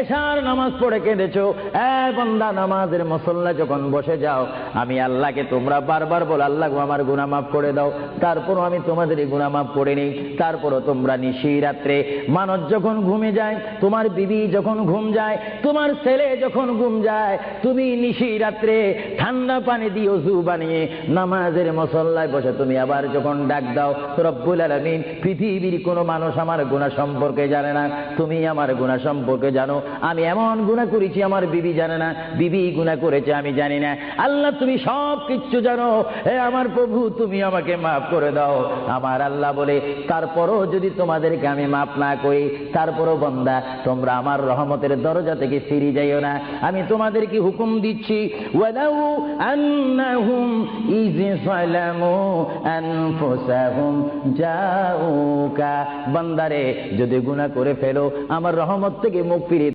এশার নামাজ পড়ে কেঁদেছো, বান্দা নামাজের মুসল্লা যখন বসে যাও, আমি আল্লাহকে তোমরা বারবার বলো আল্লাহ আমার গুনাহ মাফ করে দাও, তারপরও আমি তোমাদের এই গুনাহ মাফ করে নিই। তারপরও তোমরা নিশি রাত্রে মানুষ যখন ঘুমে যায়, তোমার বিবি যখন ঘুম যায়, তোমার ছেলে যখন ঘুম যায়, তুমি নিশি রাত্রে ঠান্ডা পানি দিয়ে ওযু বানিয়ে নামাজের মুসল্লায় বসে তুমি আবার যখন ডাক দাও রব্বুল আলামিন, পৃথিবীর কোনো মানুষ আমার গুনাহ সম্পর্কে জানে না, তুমি আমার গুনাহ সম্পর্কে জানো। আমি এমন গুনাহ করেছি আমার বিবি জানে না, বিবি গুনাহ করেছে আমি জানি না, আল্লাহ তুমি সব কিচ্ছু জানো, হে আমার প্রভু তুমি আমাকে মাফ করে দাও। আমার আল্লাহ বলে তারপরও যদি তোমাদেরকে আমি মাফ না করি, তারপরও বান্দা তোমরা আমার রহমতের দরজা থেকে ফিরে যাইও না। আমি তোমাদেরকে হুকুম দিচ্ছি, ওয়ালাউ আন্নাহুম ইয যালামু আনফুসাহুম জাউকা, বান্দারে যদি গুনাহ করে ফেলো আমার রহমত থেকে মুখ ফিরিয়ে